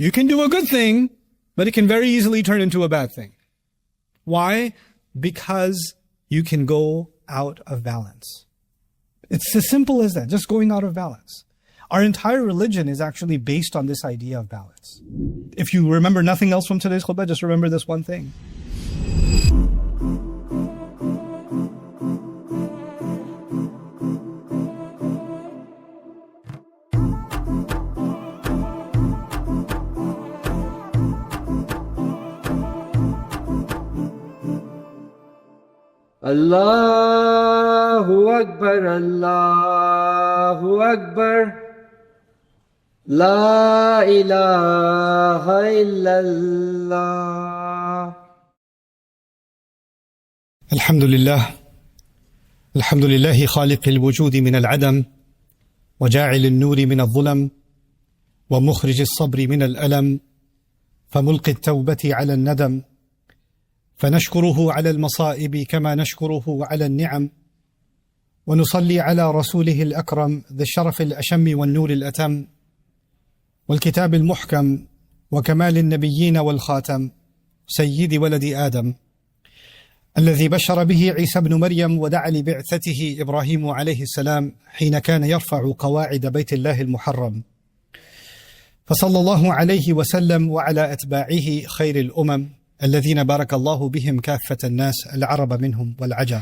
You can do a good thing, but it can very easily turn into a bad thing. Why? Because you can go out of balance. It's as simple as that, just going out of balance. Our entire religion is actually based on this idea of balance. If you remember nothing else from today's khutbah, just remember this one thing. Allahu Akbar, Allahu Akbar, La ilaha illallah. Alhamdulillah. Alhamdulillahi khaliq al-wujudi min al-adam, wa ja'il al-nuri min al-dhulam, wa mukhrij al-sabri min al-alam, famulqi al-tawbati ala al-nadam. فنشكره على المصائب كما نشكره على النعم ونصلي على رسوله الأكرم ذي الشرف الأشم والنور الأتم والكتاب المحكم وكمال النبيين والخاتم سيد ولد آدم الذي بشر به عيسى بن مريم ودعا لبعثته إبراهيم عليه السلام حين كان يرفع قواعد بيت الله المحرم فصلى الله عليه وسلم وعلى أتباعه خير الأمم الذين بارك الله بهم كافة الناس العرب منهم والعجم.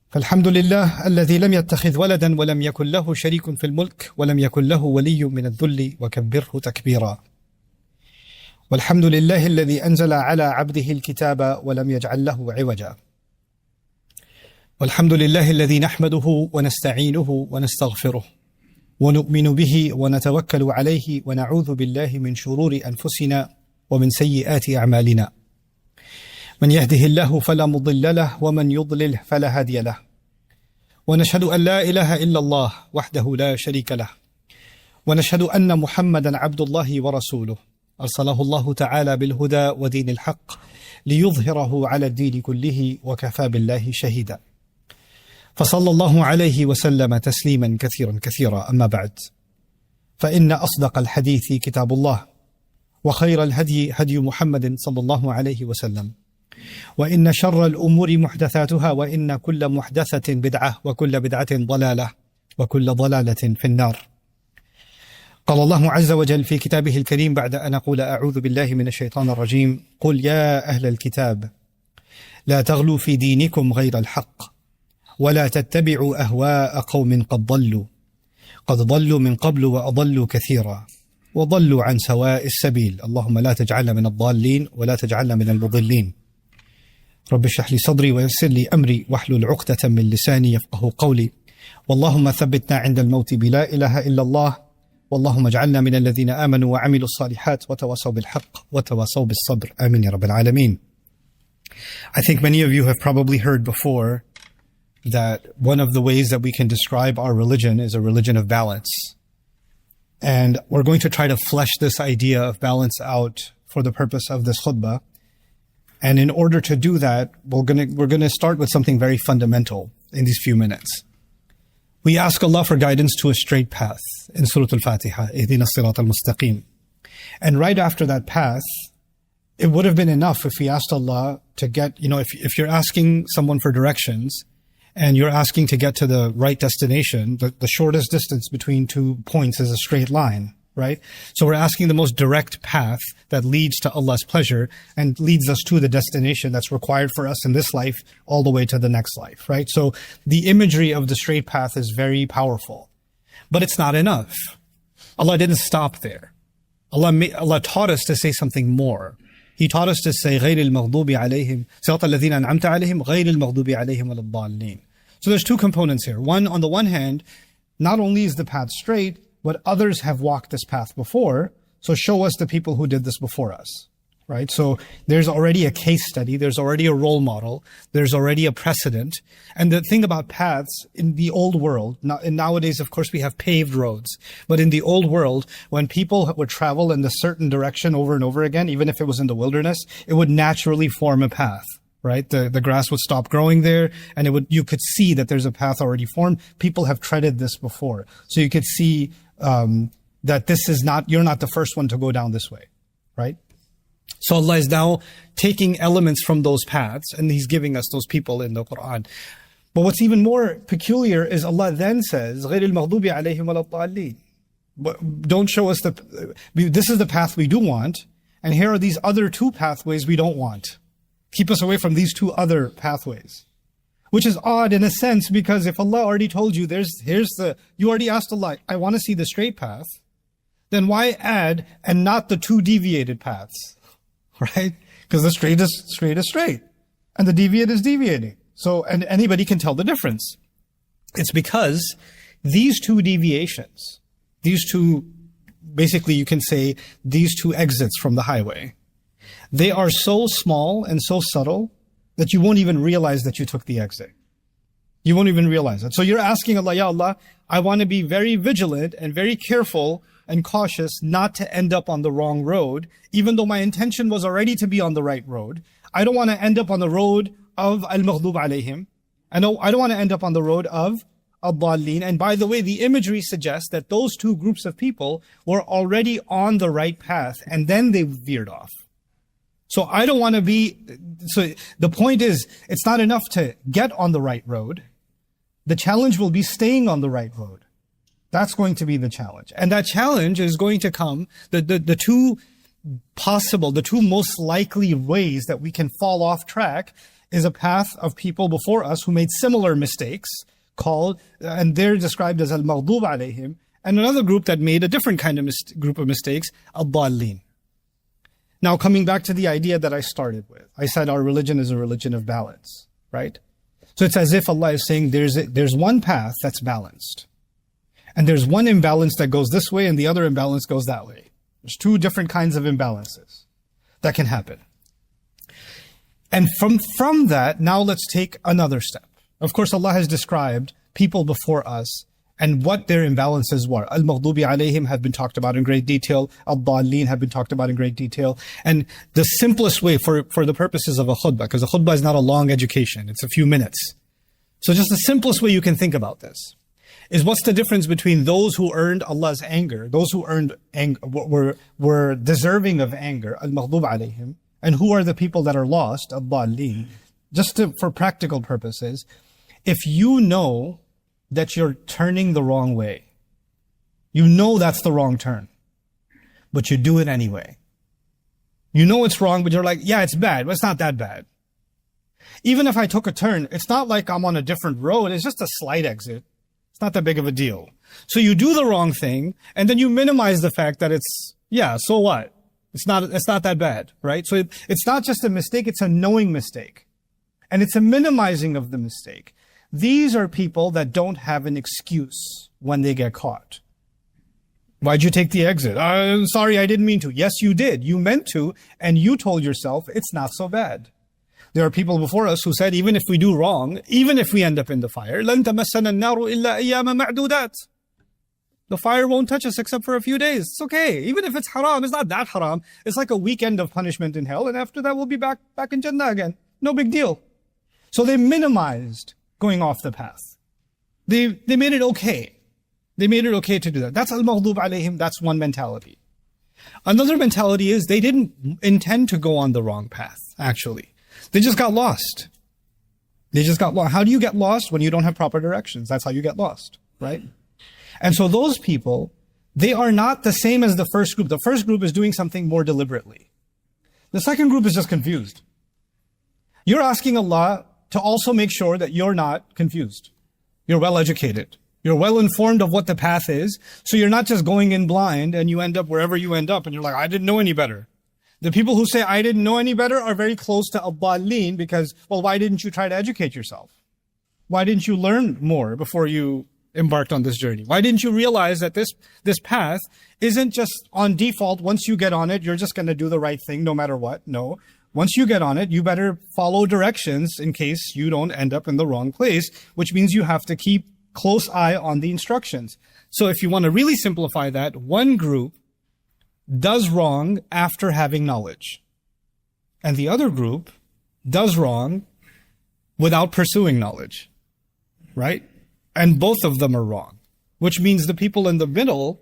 فالحمد لله الذي لم يتخذ ولدا ولم يكن له شريك في الملك ولم يكن له ولي من الذل وكبره تكبيرا. والحمد لله الذي أنزل على عبده الكتاب ولم يجعل له عوجا. والحمد لله الذي نحمده ونستعينه ونستغفره ونؤمن به ونتوكل عليه ونعوذ بالله من شرور أنفسنا ومن سيئات أعمالنا. من يهده الله فلا مضل له ومن يضلل فلا هادي له. ونشهد أن لا إله إلا الله وحده لا شريك له. ونشهد أن محمدا عبد الله ورسوله أرسله الله تعالى بالهدى ودين الحق ليظهره على الدين كله وكفى بالله شهيدا. فصلى الله عليه وسلم تسليما كثيرا كثيرا. أما بعد، فإن أصدق الحديث كتاب الله، وخير الهدي هدي محمد صلى الله عليه وسلم، وإن شر الأمور محدثاتها، وإن كل محدثة بدعة، وكل بدعة ضلالة، وكل ضلالة في النار. قال الله عز وجل في كتابه الكريم بعد أن أقول أعوذ بالله من الشيطان الرجيم: قل يا أهل الكتاب لا تغلوا في دينكم غير الحق ولا تتبعوا أهواء قوم قد ضلوا من قبل وأضلوا كثيرا وضلوا عن سواء السبيل. اللهم لا تجعلنا من الضالين ولا تجعلنا من المضلين. رب اشرح لي صدري ويسر لي أمري واحلل عقدة من لساني يفقه قولي. واللهم ثبتنا عند الموت بلا إله إلا الله. واللهم اجعلنا من الذين آمنوا وعملوا الصالحات وتواصوا بالحق وتواصوا بالصبر. آمين يا رب العالمين. I think many of you have probably heard before that one of the ways that we can describe our religion is a religion of balance. And we're going to try to flesh this idea of balance out for the purpose of this khutbah. And in order to do that, we're going to start with something very fundamental in these few minutes. We ask Allah for guidance to a straight path in Surah Al-Fatiha, Ihdina as-Sirat al-Mustaqim. And right after that path, it would have been enough if we asked Allah to get, if you're asking someone for directions, and you're asking to get to the right destination, the shortest distance between 2 points is a straight line, right? So we're asking the most direct path that leads to Allah's pleasure and leads us to the destination that's required for us in this life all the way to the next life, right? So the imagery of the straight path is very powerful, but it's not enough. Allah didn't stop there. Allah taught us to say something more. He taught us to say غير المغضوب عليهم صراط الذين أنعمت عليهم غير المغضوب عليهم ولا الضالين. So there's two components here. One, on the one hand, not only is the path straight, but others have walked this path before. So show us the people who did this before us, right? So there's already a case study. There's already a role model. There's already a precedent. And the thing about paths in the old world, and nowadays, of course, we have paved roads. But in the old world, when people would travel in a certain direction over and over again, even if it was in the wilderness, it would naturally form a path. Right? The grass would stop growing there, and you could see that there's a path already formed. People have treaded this before. So you could see, that you're not the first one to go down this way, right? So Allah is now taking elements from those paths and He's giving us those people in the Quran. But what's even more peculiar is Allah then says, غَيْرِ الْمَغْضُوبِ عَلَيْهِمْ وَلَا الضَّالِّينَ. Don't show us this is the path we do want, and here are these other two pathways we don't want. Keep us away from these two other pathways. Which is odd in a sense, because if Allah already told you, you already asked Allah, I want to see the straight path, then why add and not the two deviated paths? Right? Because the straight is straight, and the deviate is deviating. So, and anybody can tell the difference. It's because these two deviations, basically you can say these two exits from the highway, they are so small and so subtle that you won't even realize that you took the exit. You won't even realize it. So you're asking Allah, Ya Allah, I want to be very vigilant and very careful and cautious not to end up on the wrong road, even though my intention was already to be on the right road. I don't want to end up on the road of al-maghdub alayhim. I don't want to end up on the road of al-dallin. And by the way, the imagery suggests that those two groups of people were already on the right path and then they veered off. So I don't want to so the point is, it's not enough to get on the right road. The challenge will be staying on the right road. That's going to be the challenge. And that challenge is going to come, the two most likely ways that we can fall off track is a path of people before us who made similar mistakes and they're described as al-maghdub alayhim, and another group that made a different kind of group of mistakes, al-dallin. Now, coming back to the idea that I started with, I said our religion is a religion of balance, right? So it's as if Allah is saying there's one path that's balanced. And there's one imbalance that goes this way and the other imbalance goes that way. There's two different kinds of imbalances that can happen. And from that, now let's take another step. Of course, Allah has described people before us and what their imbalances were. Al-Maghdubi alayhim have been talked about in great detail. Al-Dallin have been talked about in great detail. And the simplest way for the purposes of a khutbah, because a khutbah is not a long education, it's a few minutes. So just the simplest way you can think about this is what's the difference between those who earned Allah's anger, those who were deserving of anger, al-maghdub alayhim, and who are the people that are lost, al-dallin. For practical purposes, if you know that you're turning the wrong way, you know that's the wrong turn, but you do it anyway. You know it's wrong, but you're like, yeah, it's bad, but it's not that bad. Even if I took a turn, it's not like I'm on a different road, it's just a slight exit. Not that big of a deal. So you do the wrong thing, and then you minimize the fact that so what? It's not that bad, right? So it's not just a mistake, it's a knowing mistake. And it's a minimizing of the mistake. These are people that don't have an excuse when they get caught. Why'd you take the exit? I'm sorry, I didn't mean to. Yes, you did. You meant to, and you told yourself it's not so bad. There are people before us who said, even if we do wrong, even if we end up in the fire, لَن تَمَسَّنَا النَّارُ إِلَّا أَيَّامًا مَعْدُودَاتٍ. The fire won't touch us except for a few days. It's okay. Even if it's haram, it's not that haram. It's like a weekend of punishment in hell, and after that we'll be back in Jannah again. No big deal. So they minimized going off the path. They made it okay. They made it okay to do that. That's al-maghdub alayhim. That's one mentality. Another mentality is they didn't intend to go on the wrong path, actually. They just got lost. How do you get lost? When you don't have proper directions. That's how you get lost, right? And so those people, they are not the same as the first group. The first group is doing something more deliberately. The second group is just confused. You're asking Allah to also make sure that you're not confused. You're well educated. You're well informed of what the path is. So you're not just going in blind and you end up wherever you end up and you're like, I didn't know any better. The people who say, I didn't know any better are very close to al-dallin because, well, why didn't you try to educate yourself? Why didn't you learn more before you embarked on this journey? Why didn't you realize that this path isn't just on default, once you get on it, you're just going to do the right thing no matter what? No. Once you get on it, you better follow directions in case you don't end up in the wrong place, which means you have to keep close eye on the instructions. So if you want to really simplify that, one group does wrong after having knowledge, and the other group does wrong without pursuing knowledge, right? And both of them are wrong, which means the people in the middle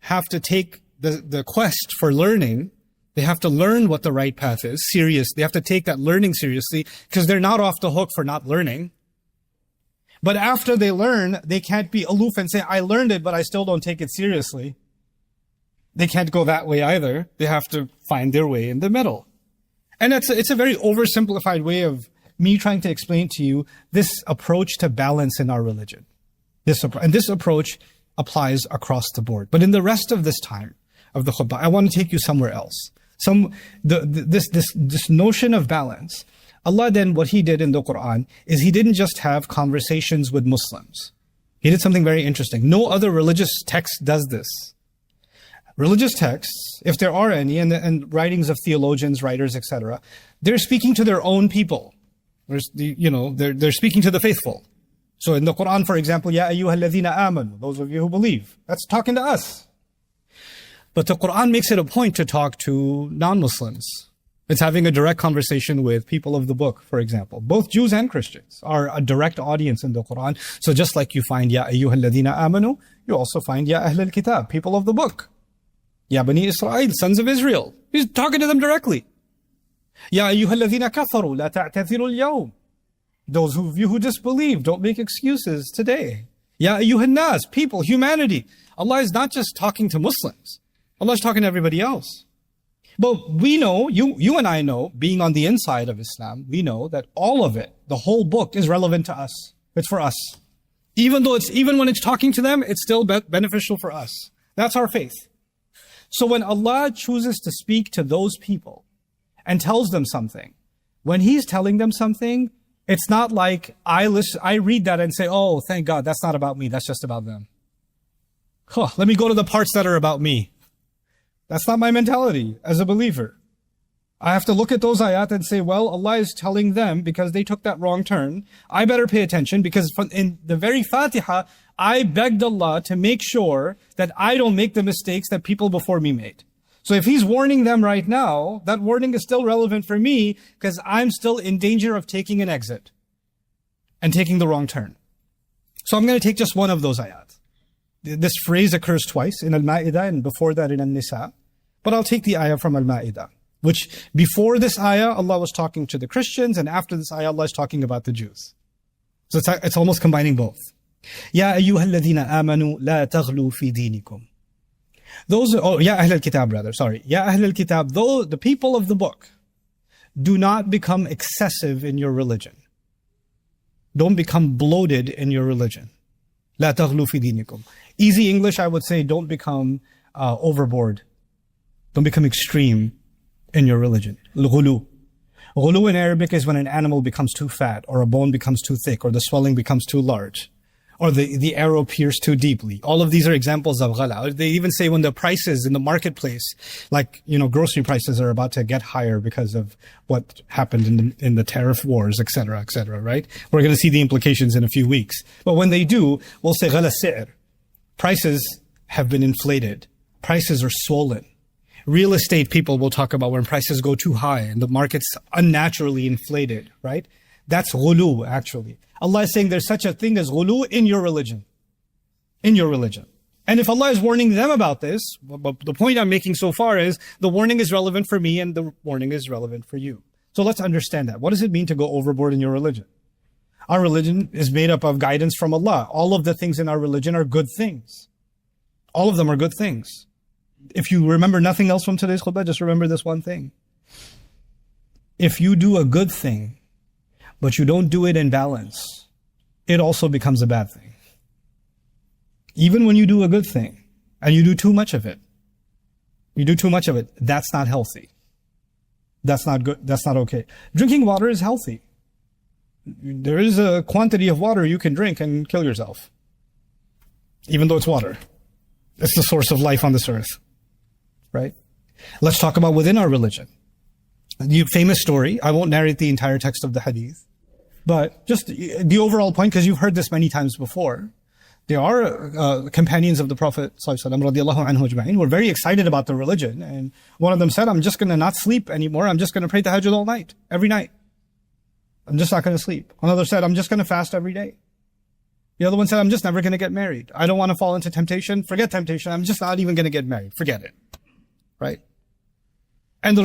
have to take the quest for learning. They have to learn what the right path is, serious. They have to take that learning seriously because they're not off the hook for not learning. But after they learn, they can't be aloof and say, I learned it, but I still don't take it seriously. They can't go that way either. They have to find their way in the middle. And it's a very oversimplified way of me trying to explain to you this approach to balance in our religion. This approach applies across the board. But in the rest of this time of the khutbah, I want to take you somewhere else. This notion of balance. Allah then, what He did in the Quran is He didn't just have conversations with Muslims. He did something very interesting. No other religious text does this. Religious texts, if there are any, and writings of theologians, writers, etc., they're speaking to their own people. They're speaking to the faithful. So in the Quran, for example, Ya ayyuha alladhina amanu, those of you who believe, that's talking to us. But the Quran makes it a point to talk to non-Muslims. It's having a direct conversation with people of the book, for example. Both Jews and Christians are a direct audience in the Quran. So just like you find Ya ayyuha alladhina amanu, you also find Ya ahl al-kitab, people of the book. Ya bani Israel, sons of Israel. He's talking to them directly. Ya ayyuha alladhina kafaru, la ta'tathiru al-yawm. Those of you who disbelieve, don't make excuses today. Ya ayyuhan nas, people, humanity. Allah is not just talking to Muslims. Allah is talking to everybody else. But we know, you and I know, being on the inside of Islam, we know that all of it, the whole book is relevant to us. It's for us. Even when it's talking to them, it's still beneficial for us. That's our faith. So when Allah chooses to speak to those people and tells them something, when He's telling them something, it's not like I read that and say, oh, thank God, that's not about me, that's just about them. Let me go to the parts that are about me. That's not my mentality as a believer. I have to look at those ayat and say, well, Allah is telling them because they took that wrong turn. I better pay attention because in the very Fatiha, I begged Allah to make sure that I don't make the mistakes that people before me made. So if He's warning them right now, that warning is still relevant for me because I'm still in danger of taking an exit and taking the wrong turn. So I'm going to take just one of those ayat. This phrase occurs twice in Al-Ma'idah and before that in An-Nisa. But I'll take the ayah from Al-Ma'idah, which before this ayah, Allah was talking to the Christians, and after this ayah, Allah is talking about the Jews. So it's almost combining both. Ya ayyuha alladhina amanu la taghlu fi dinikum. Ya ahl al-kitab rather, sorry. Ya ahl al-kitab, though the people of the book, do not become excessive in your religion. Don't become bloated in your religion. La taghlu fi dinikum. Easy English, I would say, don't become overboard. Don't become extreme in your religion. Al-ghulu. Ghulu in Arabic is when an animal becomes too fat, or a bone becomes too thick, or the swelling becomes too large, or the arrow pierced too deeply. All of these are examples of ghala. They even say when the prices in the marketplace, like, grocery prices are about to get higher because of what happened in the tariff wars, etc., right? We're going to see the implications in a few weeks. But when they do, we'll say ghala si'r. Prices have been inflated. Prices are swollen. Real estate people will talk about when prices go too high and the market's unnaturally inflated, right? That's ghulu, actually. Allah is saying there's such a thing as ghulu in your religion. In your religion. And if Allah is warning them about this, but the point I'm making so far is the warning is relevant for me and the warning is relevant for you. So let's understand that. What does it mean to go overboard in your religion? Our religion is made up of guidance from Allah. All of the things in our religion are good things. All of them are good things. If you remember nothing else from today's khutbah, just remember this one thing. If you do a good thing, but you don't do it in balance, it also becomes a bad thing. Even when you do a good thing, and you do too much of it, that's not healthy. That's not good. That's not okay. Drinking water is healthy. There is a quantity of water you can drink and kill yourself. Even though it's water. It's the source of life on this earth. Right? Let's talk about within our religion. The famous story, I won't narrate the entire text of the hadith, but just the overall point, because you've heard this many times before. There are companions of the Prophet ﷺ who were very excited about the religion, and one of them said, I'm just going to not sleep anymore. I'm just going to pray tahajjud all night, every night. I'm just not going to sleep. Another said, I'm just going to fast every day. The other one said, I'm just never going to get married. I don't want to fall into temptation. Forget temptation. I'm just not even going to get married. Forget it. Right? And the